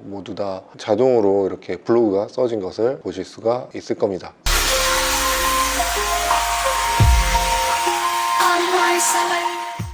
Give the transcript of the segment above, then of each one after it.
모두 다 자동으로 이렇게 블로그가 써진 것을 보실 수가 있을 겁니다.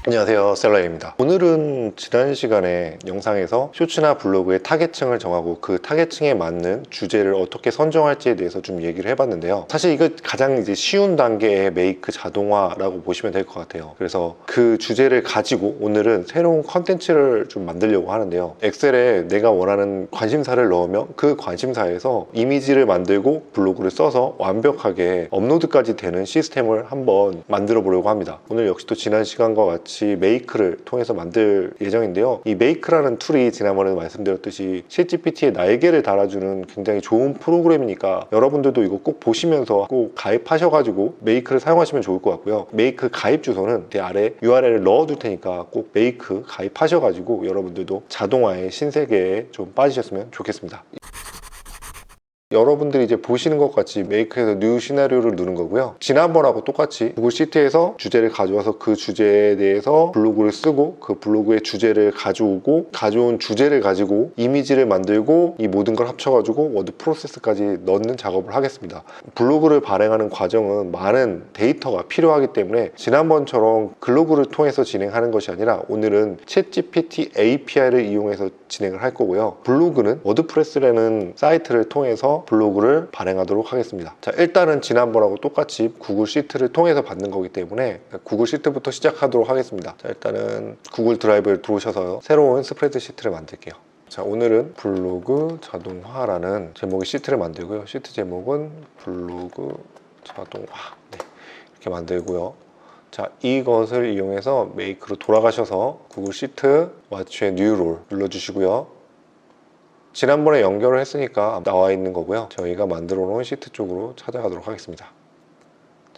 안녕하세요, 셀러입니다. 오늘은 지난 시간에 영상에서 쇼츠나 블로그의 타겟층을 정하고 그 타겟층에 맞는 주제를 어떻게 선정할지에 대해서 좀 얘기를 해봤는데요. 사실 이거 가장 이제 쉬운 단계의 메이크 자동화라고 보시면 될 것 같아요. 그래서 그 주제를 가지고 오늘은 새로운 컨텐츠를 좀 만들려고 하는데요. 엑셀에 내가 원하는 관심사를 넣으면 그 관심사에서 이미지를 만들고 블로그를 써서 완벽하게 업로드까지 되는 시스템을 한번 만들어 보려고 합니다. 오늘 역시 또 지난 시간과 같이 메이크를 통해서 만들 예정인데요. 이 메이크라는 툴이 지난번에 말씀드렸듯이 챗GPT에 날개를 달아주는 굉장히 좋은 프로그램이니까 여러분들도 이거 꼭 보시면서 꼭 가입하셔가지고 메이크를 사용하시면 좋을 것 같고요. 메이크 가입 주소는 제 아래 URL을 넣어둘 테니까 꼭 메이크 가입하셔가지고 여러분들도 자동화의 신세계에 좀 빠지셨으면 좋겠습니다. 여러분들이 이제 보시는 것 같이 메이크에서 뉴 시나리오를 누른 거고요. 지난번하고 똑같이 구글 시트에서 주제를 가져와서 그 주제에 대해서 블로그를 쓰고 그 블로그의 주제를 가져오고 가져온 주제를 가지고 이미지를 만들고 이 모든 걸 합쳐가지고 워드 프로세스까지 넣는 작업을 하겠습니다. 블로그를 발행하는 과정은 많은 데이터가 필요하기 때문에 지난번처럼 글로그를 통해서 진행하는 것이 아니라 오늘은 챗GPT API를 이용해서 진행을 할 거고요. 블로그는 워드프레스라는 사이트를 통해서 블로그를 발행하도록 하겠습니다. 자, 일단은 지난번하고 똑같이 구글 시트를 통해서 받는 거기 때문에 구글 시트부터 시작하도록 하겠습니다. 자, 일단은 구글 드라이브에 들어오셔서 새로운 스프레드 시트를 만들게요. 자, 오늘은 블로그 자동화라는 제목의 시트를 만들고요. 시트 제목은 블로그 자동화, 네, 이렇게 만들고요. 자, 이것을 이용해서 메이크로 돌아가셔서 구글 시트 왓츠의 뉴 롤 눌러주시고요. 지난번에 연결을 했으니까 나와 있는 거고요. 저희가 만들어 놓은 시트 쪽으로 찾아가도록 하겠습니다.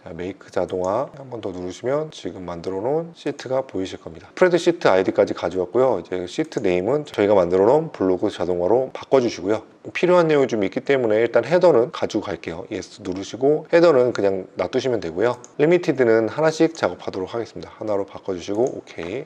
자, 메이크 자동화 한 번 더 누르시면 지금 만들어 놓은 시트가 보이실 겁니다. 스프레드 시트 아이디까지 가져왔고요. 이제 시트 네임은 저희가 만들어 놓은 블로그 자동화로 바꿔주시고요. 필요한 내용이 좀 있기 때문에 일단 헤더는 가지고 갈게요. 예스 누르시고 헤더는 그냥 놔두시면 되고요. 리미티드는 하나씩 작업하도록 하겠습니다. 하나로 바꿔주시고 오케이.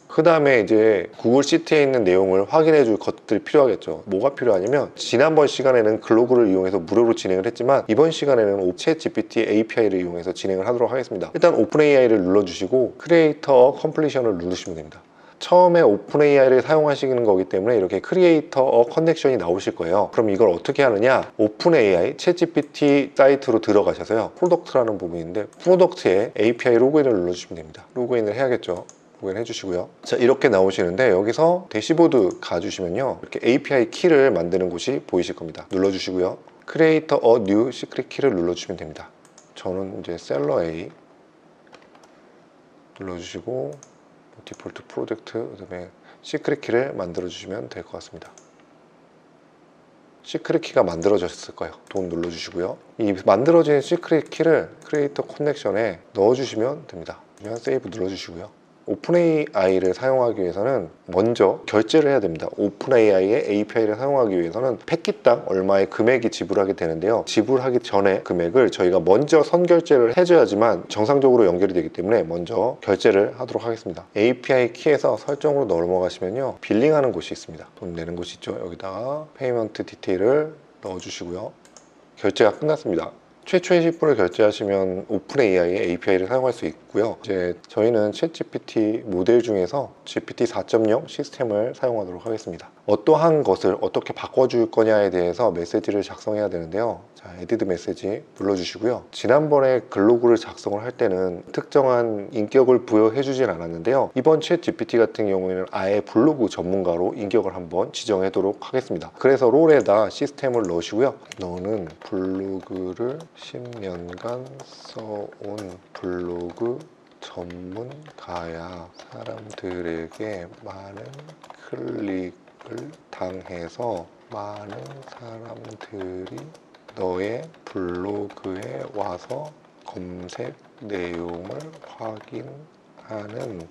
그 다음에 이제 구글 시트에 있는 내용을 확인해 줄 것들이 필요하겠죠. 뭐가 필요하냐면 지난번 시간에는 글로그를 이용해서 무료로 진행을 했지만 이번 시간에는 챗GPT API를 이용해서 진행을 하도록 하겠습니다. 일단 오픈 AI를 눌러주시고 크리에이터 컴플리션을 누르시면 됩니다. 처음에 오픈 AI를 사용하시는 거기 때문에 이렇게 크리에이터 커넥션이 나오실 거예요. 그럼 이걸 어떻게 하느냐, 오픈 AI 챗GPT 사이트로 들어가셔서요, 프로덕트라는 부분인데 프로덕트에 API 로그인을 눌러주시면 됩니다. 로그인을 해야겠죠. 로그인 해주시고요. 자, 이렇게 나오시는데 여기서 대시보드 가주시면요, 이렇게 API 키를 만드는 곳이 보이실 겁니다. 눌러주시고요. Create a new secret 키를 눌러주시면 됩니다. 저는 이제 셀러 A 눌러주시고 디폴트 프로젝트, 그다음에 시크릿 키를 만들어 주시면 될 것 같습니다. 시크릿 키가 만들어졌을 거예요. 돈 눌러주시고요. 이 만들어진 시크릿 키를 크리에이터 커넥션에 넣어주시면 됩니다. 그러면 세이브 눌러주시고요. 오픈AI를 사용하기 위해서는 먼저 결제를 해야 됩니다. 오픈AI의 API를 사용하기 위해서는 패킷당 얼마의 금액이 지불하게 되는데요. 지불하기 전에 금액을 저희가 먼저 선결제를 해줘야지만 정상적으로 연결이 되기 때문에 먼저 결제를 하도록 하겠습니다. API 키에서 설정으로 넘어가시면요, 빌링하는 곳이 있습니다. 돈 내는 곳이 있죠. 여기다가 페이먼트 디테일을 넣어주시고요. 결제가 끝났습니다. 최초의 10불을 결제하시면 오픈 AI의 API를 사용할 수 있고요. 이제 저희는 챗GPT 모델 중에서 GPT 4.0 시스템을 사용하도록 하겠습니다. 어떠한 것을 어떻게 바꿔줄 거냐에 대해서 메시지를 작성해야 되는데요. 자, 에디트 메시지 눌러주시고요. 지난번에 글로그를 작성을 할 때는 특정한 인격을 부여해 주진 않았는데요. 이번 챗GPT 같은 경우에는 아예 블로그 전문가로 인격을 한번 지정하도록 하겠습니다. 그래서 롤에다 시스템을 넣으시고요. 너는 블로그를 10년간 써온 블로그 전문가야. 사람들에게 많은 클릭을 당해서 많은 사람들이 너의 블로그에 와서 검색 내용을 확인하는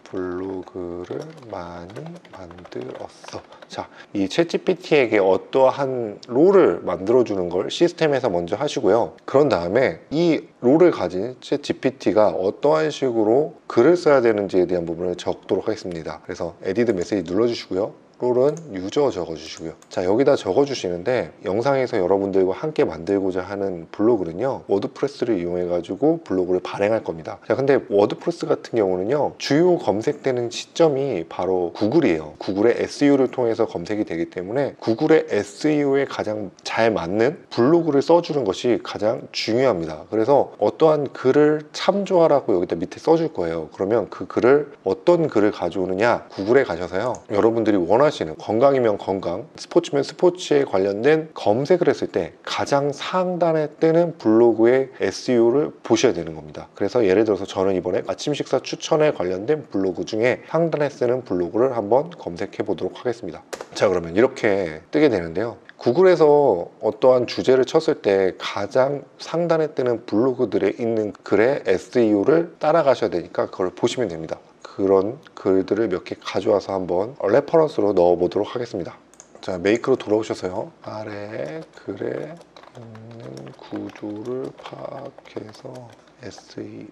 블로그를 많이 만들었어. 자, 이 챗GPT에게 어떠한 롤을 만들어주는 걸 시스템에서 먼저 하시고요. 그런 다음에 이 롤을 가진 챗GPT가 어떠한 식으로 글을 써야 되는지에 대한 부분을 적도록 하겠습니다. 그래서 에디트 메시지 눌러주시고요. 롤은 유저 적어주시고요. 자, 여기다 적어주시는데 영상에서 여러분들과 함께 만들고자 하는 블로그는요, 워드프레스를 이용해 가지고 블로그를 발행할 겁니다. 자, 근데 워드프레스 같은 경우는요, 주요 검색되는 시점이 바로 구글이에요. 구글의 SEO를 통해서 검색이 되기 때문에 구글의 SEO에 가장 잘 맞는 블로그를 써주는 것이 가장 중요합니다. 그래서 어떠한 글을 참조하라고 여기다 밑에 써줄 거예요. 그러면 그 글을 어떤 글을 가져오느냐, 구글에 가셔서요, 여러분들이 원하시는, 건강이면 건강, 스포츠면 스포츠에 관련된 검색을 했을 때 가장 상단에 뜨는 블로그의 SEO를 보셔야 되는 겁니다. 그래서 예를 들어서 저는 이번에 아침 식사 추천에 관련된 블로그 중에 상단에 쓰는 블로그를 한번 검색해 보도록 하겠습니다. 자, 그러면 이렇게 뜨게 되는데요, 구글에서 어떠한 주제를 쳤을 때 가장 상단에 뜨는 블로그들에 있는 글의 SEO를 따라가셔야 되니까 그걸 보시면 됩니다. 그런 글들을 몇 개 가져와서 한번 레퍼런스로 넣어 보도록 하겠습니다. 자, 메이크로 돌아오셔서요, 아래 글에 있는 구조를 파악해서 SEO에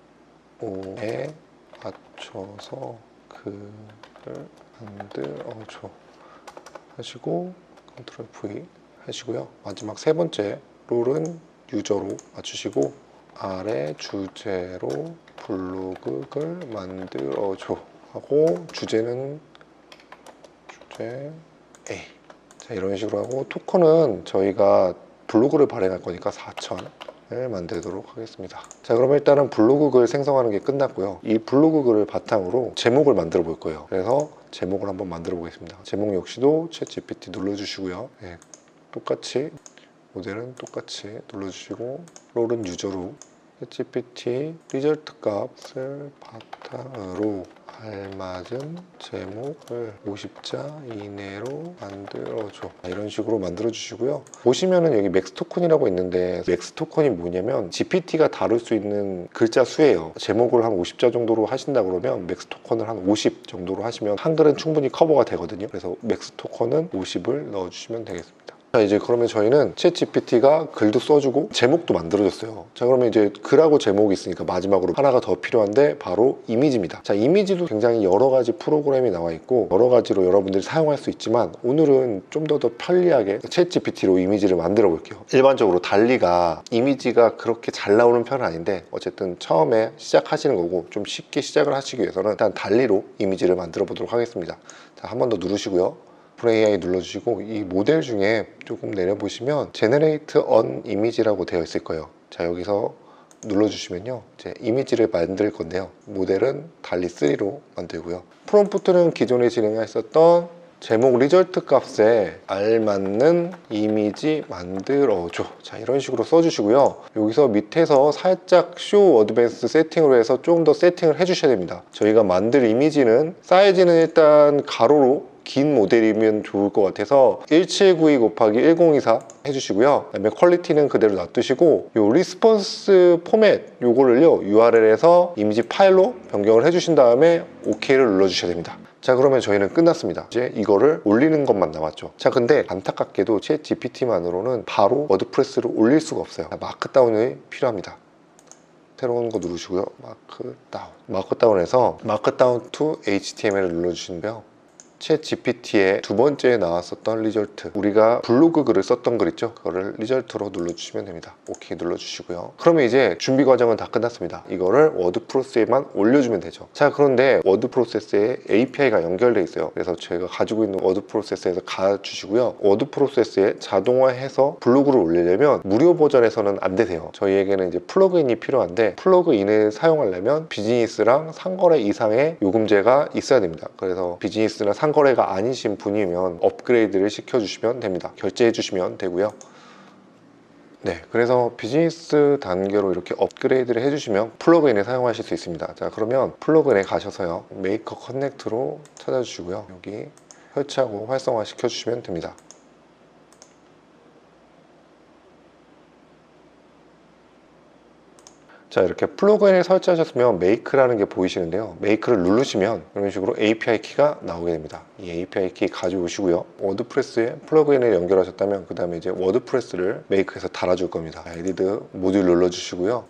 맞춰서 글을 만들어줘 하시고 컨트롤 V 하시고요. 마지막 세 번째 롤은 유저로 맞추시고 아래 주제로 블로그를 만들어줘 하고 주제는 주제 A. 자, 이런 식으로 하고 토큰은 저희가 블로그를 발행할 거니까 4,000을 만들도록 하겠습니다. 자, 그러면 일단은 블로그 글 생성하는 게 끝났고요. 이 블로그 글을 바탕으로 제목을 만들어 볼 거예요. 그래서 제목을 한번 만들어 보겠습니다. 제목 역시도 챗 GPT 눌러주시고요. 네, 똑같이 모델은 똑같이 눌러주시고 롤은 유저로 챗GPT 리절트 값을 바탕으로 알맞은 제목을 50자 이내로 만들어줘, 이런 식으로 만들어 주시고요. 보시면은 여기 맥스 토큰이라고 있는데 맥스 토큰이 뭐냐면 GPT가 다룰 수 있는 글자 수예요. 제목을 한 50자 정도로 하신다 그러면 맥스 토큰을 한 50 정도로 하시면 한글은 충분히 커버가 되거든요. 그래서 맥스 토큰은 50을 넣어 주시면 되겠습니다. 자, 이제 그러면 저희는 챗 GPT가 글도 써주고 제목도 만들어줬어요. 자, 그러면 이제 글하고 제목이 있으니까 마지막으로 하나가 더 필요한데 바로 이미지입니다. 자, 이미지도 굉장히 여러 가지 프로그램이 나와 있고 여러 가지로 여러분들이 사용할 수 있지만 오늘은 좀 더 편리하게 챗 GPT로 이미지를 만들어 볼게요. 일반적으로 달리가 이미지가 그렇게 잘 나오는 편은 아닌데 어쨌든 처음에 시작하시는 거고 좀 쉽게 시작을 하시기 위해서는 일단 달리로 이미지를 만들어 보도록 하겠습니다. 자, 한 번 더 누르시고요. AI 눌러주시고 이 모델 중에 조금 내려보시면 Generate on Image라고 되어 있을 거예요. 자, 여기서 눌러주시면요, 이제 이미지를 만들 건데요, 모델은 달리 3로 만들고요. 프롬프트는 기존에 진행했었던 제목 리절트 값에 알맞는 이미지 만들어줘. 자, 이런 식으로 써주시고요. 여기서 밑에서 살짝 쇼 어드밴스 세팅으로 해서 좀 더 세팅을 해주셔야 됩니다. 저희가 만들 이미지는 사이즈는 일단 가로로 긴 모델이면 좋을 것 같아서 1792 곱하기 1024 해주시고요. 그다음에 퀄리티는 그대로 놔두시고 요 리스폰스 포맷 요거를요 URL에서 이미지 파일로 변경을 해주신 다음에 OK를 눌러주셔야 됩니다. 자, 그러면 저희는 끝났습니다. 이제 이거를 올리는 것만 남았죠. 자, 근데 안타깝게도 챗 GPT만으로는 바로 워드프레스를 올릴 수가 없어요. 마크다운이 필요합니다. 새로운 거 누르시고요. 마크다운에서 마크다운 to HTML을 눌러주시는데요, 챗 GPT의 두 번째에 나왔었던 리절트, 우리가 블로그 글을 썼던 글 있죠, 그거를 리절트로 눌러주시면 됩니다. 오케이 눌러주시고요. 그러면 이제 준비 과정은 다 끝났습니다. 이거를 워드프로세스에만 올려주면 되죠. 자, 그런데 워드프로세스에 API가 연결돼 있어요. 그래서 제가 가지고 있는 워드프로세스에서 가주시고요. 워드프로세스에 자동화해서 블로그를 올리려면 무료 버전에서는 안 되세요. 저희에게는 이제 플러그인이 필요한데 플러그인을 사용하려면 비즈니스랑 상거래 이상의 요금제가 있어야 됩니다. 그래서 비즈니스나 상거래가 아니신 분이면 업그레이드를 시켜주시면 됩니다. 결제해 주시면 되고요. 네, 그래서 비즈니스 단계로 이렇게 업그레이드를 해주시면 플러그인을 사용하실 수 있습니다. 자, 그러면 플러그인에 가셔서요, 메이커 커넥트로 찾아주시고요, 여기 설치하고 활성화 시켜주시면 됩니다. 자, 이렇게 플러그인을 설치하셨으면 메이크라는 게 보이시는데요, 메이크를 누르시면 이런 식으로 API 키가 나오게 됩니다. 이 API 키 가져오시고요, 워드프레스에 플러그인을 연결하셨다면 그 다음에 이제 워드프레스를 메이크에서 달아줄 겁니다. 에디트 모듈 눌러주시고요,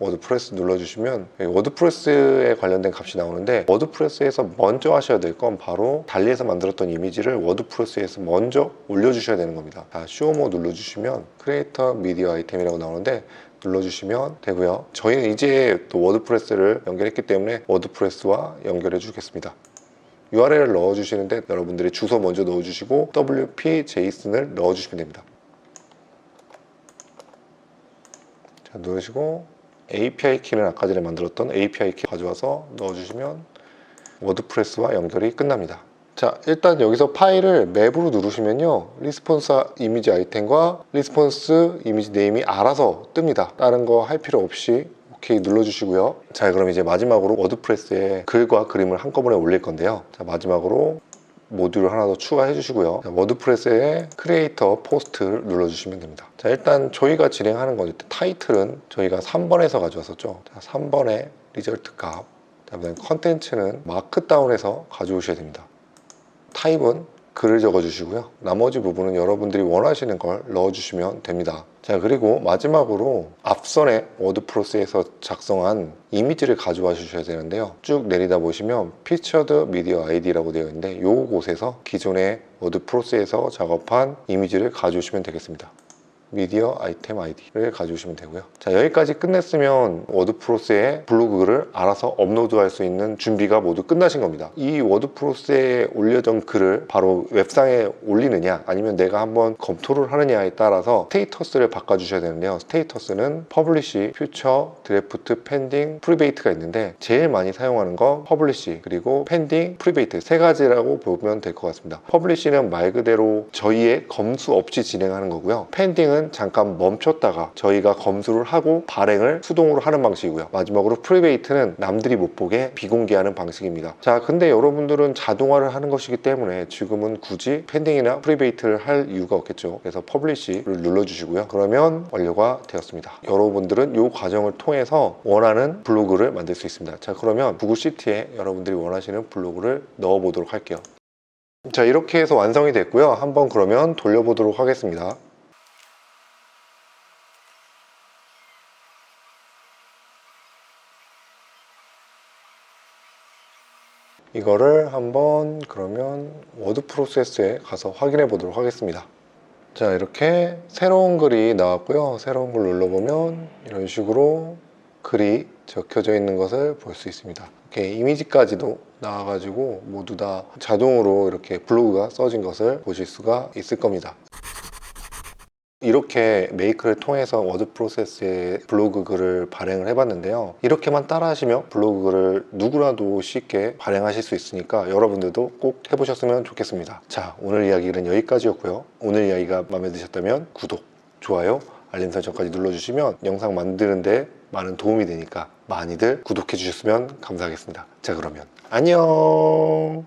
워드프레스 눌러주시면 워드프레스에 관련된 값이 나오는데, 워드프레스에서 먼저 하셔야 될 건 바로 달리에서 만들었던 이미지를 워드프레스에서 먼저 올려주셔야 되는 겁니다. 자, 쇼모 눌러주시면 크리에이터 미디어 아이템이라고 나오는데 눌러주시면 되고요. 저희는 이제 또 워드프레스를 연결했기 때문에 워드프레스와 연결해 주겠습니다. URL을 넣어주시는데 여러분들이 주소 먼저 넣어주시고 WP JSON을 넣어주시면 됩니다. 자, 누르시고 API 키는 아까 전에 만들었던 API 키 가져와서 넣어주시면 워드프레스와 연결이 끝납니다. 자, 일단 여기서 파일을 맵으로 누르시면요, 리스폰스 이미지 아이템과 리스폰스 이미지 네임이 알아서 뜹니다. 다른 거 할 필요 없이 오케이 눌러주시고요. 자, 그럼 이제 마지막으로 워드프레스에 글과 그림을 한꺼번에 올릴 건데요. 자, 마지막으로 모듈을 하나 더 추가해 주시고요. 자, 워드프레스에 크리에이터 포스트를 눌러주시면 됩니다. 자, 일단 저희가 진행하는 건 타이틀은 저희가 3번에서 가져왔었죠. 자, 3번의 리절트 값, 그다음에 컨텐츠는 마크다운해서 가져오셔야 됩니다. 타입은 글을 적어주시고요. 나머지 부분은 여러분들이 원하시는 걸 넣어주시면 됩니다. 자, 그리고 마지막으로 앞선에 워드프레스에서 작성한 이미지를 가져와 주셔야 되는데요. 쭉 내리다 보시면 피처드 미디어 아이디라고 되어 있는데, 이곳에서 기존의 워드프레스에서 작업한 이미지를 가져오시면 되겠습니다. 미디어 아이템 아이디를 가져오시면 되고요. 자, 여기까지 끝냈으면 워드프레스에 블로그를 알아서 업로드할 수 있는 준비가 모두 끝나신 겁니다. 이 워드프레스에 올려진 글을 바로 웹상에 올리느냐 아니면 내가 한번 검토를 하느냐에 따라서 스테이터스를 바꿔주셔야 되는데요. 스테이터스는 퍼블리시, 퓨처, 드래프트, 펜딩, 프리베이트가 있는데 제일 많이 사용하는 건 퍼블리시, 그리고 펜딩, 프리베이트 세 가지라고 보면 될 것 같습니다. 퍼블리시는 말 그대로 저희의 검수 없이 진행하는 거고요. 펜딩은 잠깐 멈췄다가 저희가 검수를 하고 발행을 수동으로 하는 방식이고요. 마지막으로 프리베이트는 남들이 못 보게 비공개하는 방식입니다. 자, 근데 여러분들은 자동화를 하는 것이기 때문에 지금은 굳이 펜딩이나 프리베이트를 할 이유가 없겠죠. 그래서 퍼블리시를 눌러주시고요. 그러면 완료가 되었습니다. 여러분들은 이 과정을 통해서 원하는 블로그를 만들 수 있습니다. 자, 그러면 구글 시티에 여러분들이 원하시는 블로그를 넣어 보도록 할게요. 자, 이렇게 해서 완성이 됐고요. 한번 그러면 돌려보도록 하겠습니다. 이거를 한번 그러면 워드프레스에 가서 확인해 보도록 하겠습니다. 자, 이렇게 새로운 글이 나왔고요. 새로운 글 눌러보면 이런 식으로 글이 적혀져 있는 것을 볼 수 있습니다. 이렇게 이미지까지도 나와가지고 모두 다 자동으로 이렇게 블로그가 써진 것을 보실 수가 있을 겁니다. 이렇게 메이크를 통해서 워드프레스에 블로그 글을 발행을 해봤는데요. 이렇게만 따라 하시면 블로그 글을 누구라도 쉽게 발행하실 수 있으니까 여러분들도 꼭 해보셨으면 좋겠습니다. 자, 오늘 이야기는 여기까지였고요. 오늘 이야기가 마음에 드셨다면 구독, 좋아요, 알림 설정까지 눌러주시면 영상 만드는데 많은 도움이 되니까 많이들 구독해 주셨으면 감사하겠습니다. 자, 그러면 안녕.